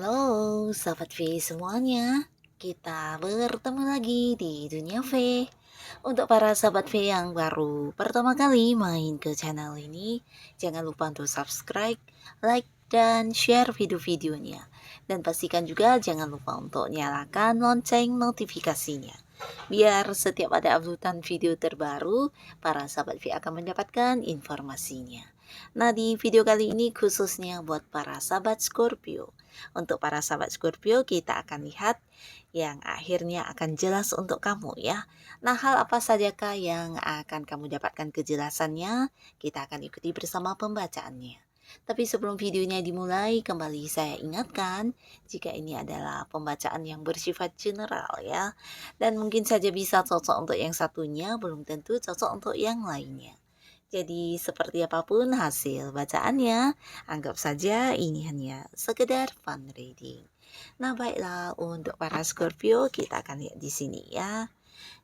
Halo, Sobat V semuanya. Kita bertemu lagi di Dunia V. Untuk para Sobat V yang baru pertama kali main ke channel ini, jangan lupa untuk subscribe, like, dan share video-videonya. Dan pastikan juga jangan lupa untuk nyalakan lonceng notifikasinya. Biar setiap ada uploadan video terbaru, para Sobat V akan mendapatkan informasinya. Nah, di video kali ini khususnya buat para sahabat Scorpio. Untuk para sahabat Scorpio, kita akan lihat yang akhirnya akan jelas untuk kamu ya. Nah, hal apa sajakah yang akan kamu dapatkan kejelasannya? Kita akan ikuti bersama pembacaannya. Tapi sebelum videonya dimulai, kembali saya ingatkan, jika ini adalah pembacaan yang bersifat general ya. Dan mungkin saja bisa cocok untuk yang satunya, belum tentu cocok untuk yang lainnya. Jadi seperti apapun hasil bacaannya, anggap saja ini hanya sekedar fun reading. Nah, baiklah untuk para Scorpio kita akan lihat di sini ya.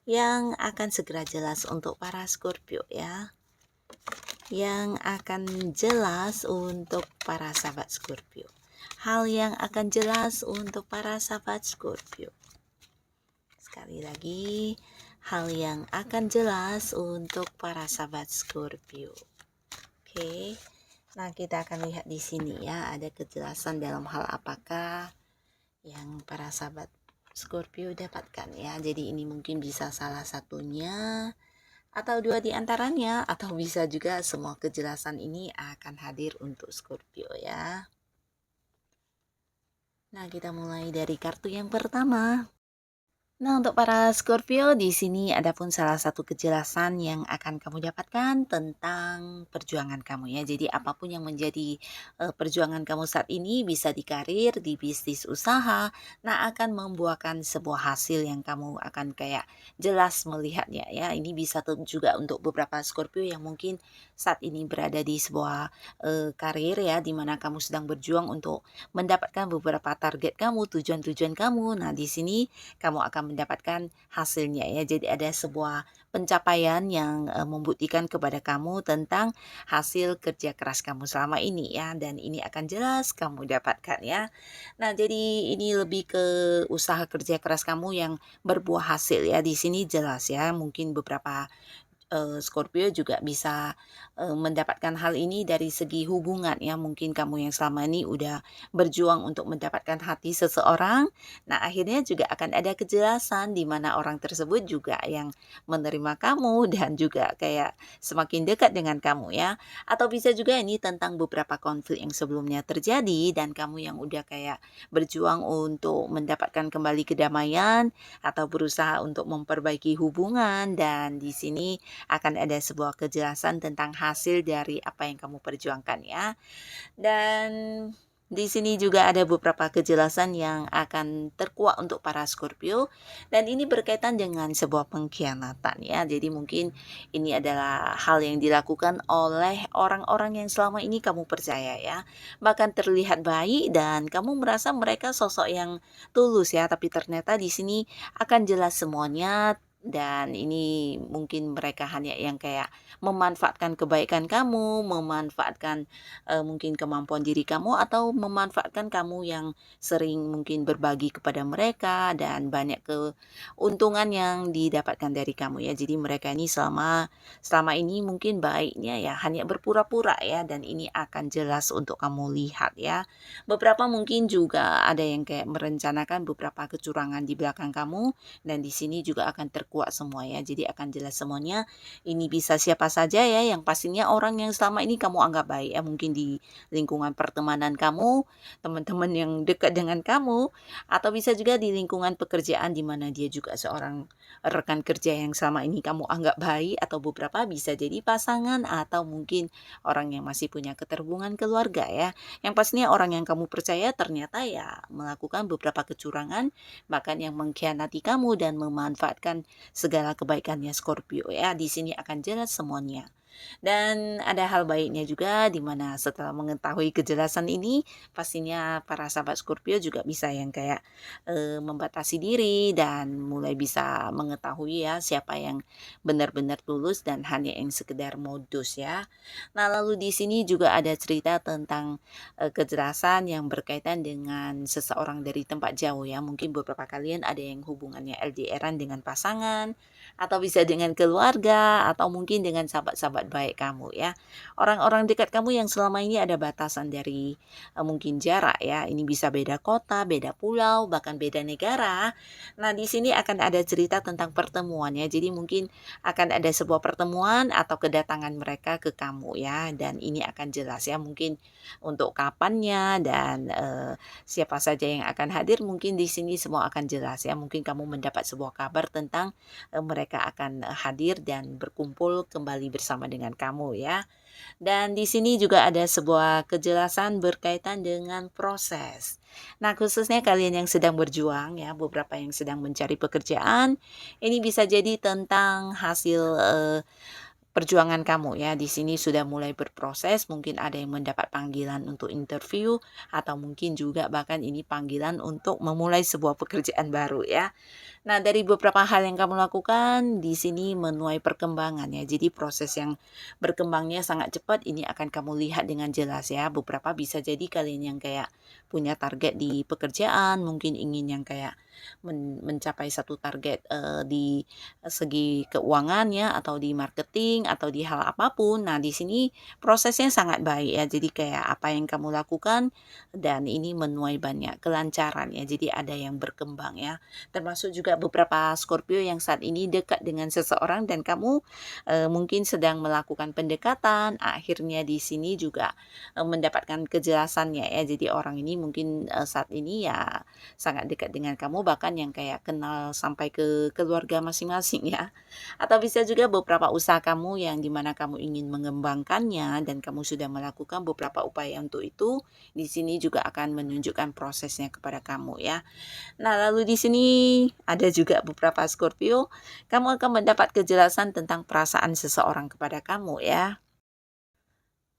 Yang akan segera jelas untuk para Scorpio ya. Yang akan jelas untuk para sahabat Scorpio. Hal yang akan jelas untuk para sahabat Scorpio. Sekali lagi, hal yang akan jelas untuk para sahabat Scorpio. Oke. Nah, kita akan lihat di sini ya, ada kejelasan dalam hal apakah yang para sahabat Scorpio dapatkan ya. Jadi ini mungkin bisa salah satunya atau dua di antaranya, atau bisa juga semua kejelasan ini akan hadir untuk Scorpio ya. Nah, kita mulai dari kartu yang pertama. Nah, untuk para Scorpio di sini ada pun salah satu kejelasan yang akan kamu dapatkan tentang perjuangan kamu ya. Jadi apapun yang menjadi perjuangan kamu saat ini, bisa di karir, di bisnis usaha, nah akan membuahkan sebuah hasil yang kamu akan kayak jelas melihatnya ya. Ini bisa juga untuk beberapa Scorpio yang mungkin saat ini berada di sebuah karir ya, di mana kamu sedang berjuang untuk mendapatkan beberapa target kamu, tujuan-tujuan kamu. Nah, di sini kamu akan mendapatkan hasilnya ya. Jadi ada sebuah pencapaian yang membuktikan kepada kamu tentang hasil kerja keras kamu selama ini ya, dan ini akan jelas kamu dapatkan ya. Nah, jadi ini lebih ke usaha kerja keras kamu yang berbuah hasil ya. Di sini jelas ya, mungkin beberapa Scorpio juga bisa mendapatkan hal ini dari segi hubungan ya. Mungkin kamu yang selama ini udah berjuang untuk mendapatkan hati seseorang, nah akhirnya juga akan ada kejelasan di mana orang tersebut juga yang menerima kamu dan juga kayak semakin dekat dengan kamu ya. Atau bisa juga ini tentang beberapa konflik yang sebelumnya terjadi dan kamu yang udah kayak berjuang untuk mendapatkan kembali kedamaian atau berusaha untuk memperbaiki hubungan, dan di sini akan ada sebuah kejelasan tentang hasil dari apa yang kamu perjuangkan ya. Dan di sini juga ada beberapa kejelasan yang akan terkuak untuk para Scorpio, dan ini berkaitan dengan sebuah pengkhianatan ya. Jadi mungkin ini adalah hal yang dilakukan oleh orang-orang yang selama ini kamu percaya ya. Bahkan terlihat baik dan kamu merasa mereka sosok yang tulus ya, tapi ternyata di sini akan jelas semuanya, dan ini mungkin mereka hanya yang kayak memanfaatkan kebaikan kamu, memanfaatkan mungkin kemampuan diri kamu, atau memanfaatkan kamu yang sering mungkin berbagi kepada mereka, dan banyak keuntungan yang didapatkan dari kamu ya. Jadi mereka ini selama ini mungkin baiknya ya hanya berpura-pura ya, dan ini akan jelas untuk kamu lihat ya. Beberapa mungkin juga ada yang kayak merencanakan beberapa kecurangan di belakang kamu, dan di sini juga akan terkuak kuat semua ya. Jadi akan jelas semuanya. Ini bisa siapa saja ya, yang pastinya orang yang selama ini kamu anggap baik ya, mungkin di lingkungan pertemanan kamu, teman-teman yang dekat dengan kamu, atau bisa juga di lingkungan pekerjaan di mana dia juga seorang rekan kerja yang selama ini kamu anggap baik, atau beberapa bisa jadi pasangan atau mungkin orang yang masih punya keterhubungan keluarga ya. Yang pastinya orang yang kamu percaya ternyata ya melakukan beberapa kecurangan, bahkan yang mengkhianati kamu dan memanfaatkan segala kebaikannya Scorpio ya. Di sini akan jelas semuanya. Dan ada hal baiknya juga di mana setelah mengetahui kejelasan ini, pastinya para sahabat Scorpio juga bisa yang kayak membatasi diri dan mulai bisa mengetahui ya siapa yang benar-benar tulus dan hanya yang sekedar modus ya. Nah, lalu di sini juga ada cerita tentang kejelasan yang berkaitan dengan seseorang dari tempat jauh ya. Mungkin beberapa kalian ada yang hubungannya LDR-an dengan pasangan, atau bisa dengan keluarga, atau mungkin dengan sahabat-sahabat baik kamu ya. Orang-orang dekat kamu yang selama ini ada batasan dari mungkin jarak ya. Ini bisa beda kota, beda pulau, bahkan beda negara. Nah, di sini akan ada cerita tentang pertemuan ya. Jadi mungkin akan ada sebuah pertemuan atau kedatangan mereka ke kamu ya, dan ini akan jelas ya, mungkin untuk kapannya dan siapa saja yang akan hadir, mungkin di sini semua akan jelas ya. Mungkin kamu mendapat sebuah kabar tentang mereka akan hadir dan berkumpul kembali bersama dengan kamu ya. Dan di sini juga ada sebuah kejelasan berkaitan dengan proses. Nah, khususnya kalian yang sedang berjuang ya, beberapa yang sedang mencari pekerjaan, ini bisa jadi tentang hasil perjuangan kamu ya. Di sini sudah mulai berproses, mungkin ada yang mendapat panggilan untuk interview, atau mungkin juga bahkan ini panggilan untuk memulai sebuah pekerjaan baru ya. Nah, dari beberapa hal yang kamu lakukan di sini menuai perkembangan ya. Jadi proses yang berkembangnya sangat cepat ini akan kamu lihat dengan jelas ya. Beberapa bisa jadi kalian yang kayak punya target di pekerjaan, mungkin ingin yang kayak mencapai satu target di segi keuangan ya, atau di marketing, atau di hal apapun. Nah, di sini prosesnya sangat baik ya. Jadi kayak apa yang kamu lakukan dan ini menuai banyak kelancaran ya. Jadi ada yang berkembang ya. Termasuk juga beberapa Scorpio yang saat ini dekat dengan seseorang dan kamu mungkin sedang melakukan pendekatan, akhirnya di sini juga mendapatkan kejelasannya ya. Jadi orang ini mungkin saat ini ya sangat dekat dengan kamu, bahkan yang kayak kenal sampai ke keluarga masing-masing ya. Atau bisa juga beberapa usaha kamu yang dimana kamu ingin mengembangkannya dan kamu sudah melakukan beberapa upaya untuk itu, di sini juga akan menunjukkan prosesnya kepada kamu ya. Nah, lalu di sini ada juga beberapa Scorpio, kamu akan mendapat kejelasan tentang perasaan seseorang kepada kamu ya.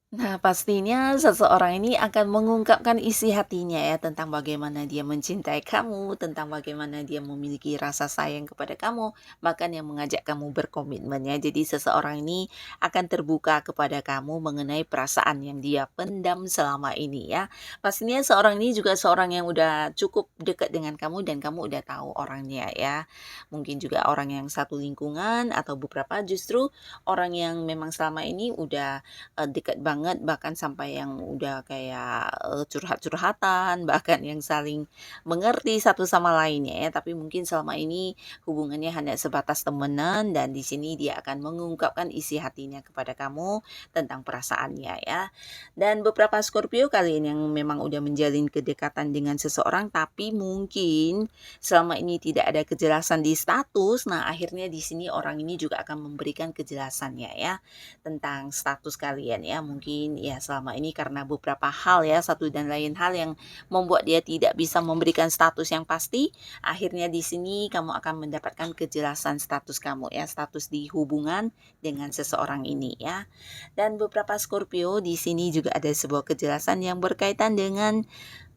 Nah, pastinya seseorang ini akan mengungkapkan isi hatinya ya, tentang bagaimana dia mencintai kamu, tentang bagaimana dia memiliki rasa sayang kepada kamu, bahkan yang mengajak kamu berkomitmen ya. Jadi seseorang ini akan terbuka kepada kamu mengenai perasaan yang dia pendam selama ini ya. Pastinya seorang ini juga seorang yang udah cukup dekat dengan kamu dan kamu udah tahu orangnya ya. Mungkin juga orang yang satu lingkungan, atau beberapa justru orang yang memang selama ini udah dekat banget, bahkan sampai yang udah kayak curhat-curhatan, bahkan yang saling mengerti satu sama lainnya ya. Tapi mungkin selama ini hubungannya hanya sebatas temenan, dan di sini dia akan mengungkapkan isi hatinya kepada kamu tentang perasaannya ya. Dan beberapa Scorpio kalian yang memang udah menjalin kedekatan dengan seseorang, tapi mungkin selama ini tidak ada kejelasan di status. Nah, akhirnya di sini orang ini juga akan memberikan kejelasannya ya tentang status kalian ya. Mungkin ya selama ini karena beberapa hal ya, satu dan lain hal yang membuat dia tidak bisa memberikan status yang pasti, akhirnya di sini kamu akan mendapatkan kejelasan status kamu ya, status di hubungan dengan seseorang ini ya. Dan beberapa Scorpio di sini juga ada sebuah kejelasan yang berkaitan dengan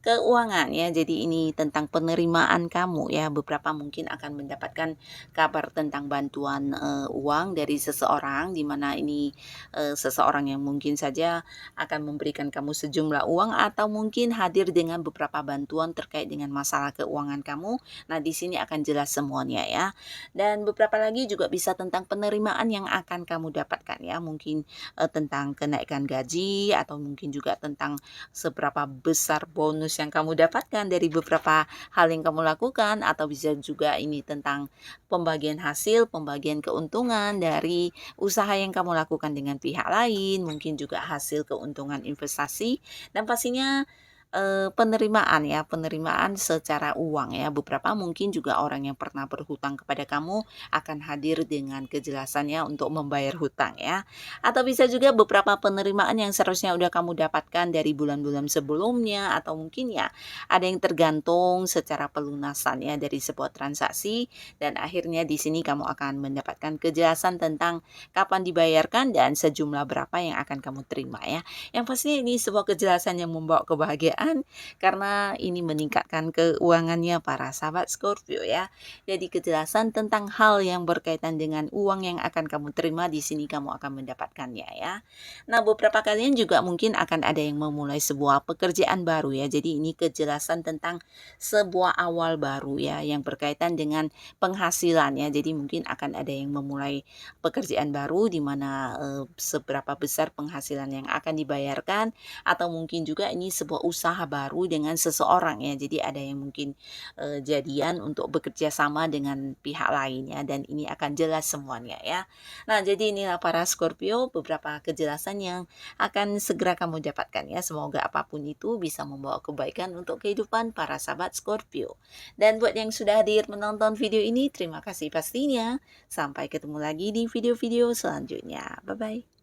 keuangan ya. Jadi ini tentang penerimaan kamu ya. Beberapa mungkin akan mendapatkan kabar tentang bantuan uang dari seseorang, di mana ini seseorang yang mungkin saja akan memberikan kamu sejumlah uang, atau mungkin hadir dengan beberapa bantuan terkait dengan masalah keuangan kamu. Nah, di sini akan jelas semuanya ya. Dan beberapa lagi juga bisa tentang penerimaan yang akan kamu dapatkan ya. Mungkin tentang kenaikan gaji, atau mungkin juga tentang seberapa besar bonus bonus yang kamu dapatkan dari beberapa hal yang kamu lakukan, atau bisa juga ini tentang pembagian hasil, pembagian keuntungan dari usaha yang kamu lakukan dengan pihak lain, mungkin juga hasil keuntungan investasi, dan pastinya penerimaan secara uang ya. Beberapa mungkin juga orang yang pernah berhutang kepada kamu akan hadir dengan kejelasannya untuk membayar hutang ya. Atau bisa juga beberapa penerimaan yang seharusnya udah kamu dapatkan dari bulan-bulan sebelumnya, atau mungkin ya ada yang tergantung secara pelunasan ya dari sebuah transaksi, dan akhirnya di sini kamu akan mendapatkan kejelasan tentang kapan dibayarkan dan sejumlah berapa yang akan kamu terima ya. Yang pastinya ini sebuah kejelasan yang membawa kebahagiaan karena ini meningkatkan keuangannya para sahabat Scorpio ya. Jadi kejelasan tentang hal yang berkaitan dengan uang yang akan kamu terima di sini kamu akan mendapatkannya ya. Nah, beberapa kalian juga mungkin akan ada yang memulai sebuah pekerjaan baru ya. Jadi ini kejelasan tentang sebuah awal baru ya yang berkaitan dengan penghasilan ya. Jadi mungkin akan ada yang memulai pekerjaan baru di mana seberapa besar penghasilan yang akan dibayarkan, atau mungkin juga ini sebuah usaha baru dengan seseorang ya. Jadi ada yang mungkin jadian untuk bekerja sama dengan pihak lainnya, dan ini akan jelas semuanya ya. Nah, jadi inilah para Scorpio beberapa kejelasan yang akan segera kamu dapatkan ya. Semoga apapun itu bisa membawa kebaikan untuk kehidupan para sahabat Scorpio. Dan buat yang sudah hadir menonton video ini, terima kasih pastinya. Sampai ketemu lagi di video-video selanjutnya. Bye-bye.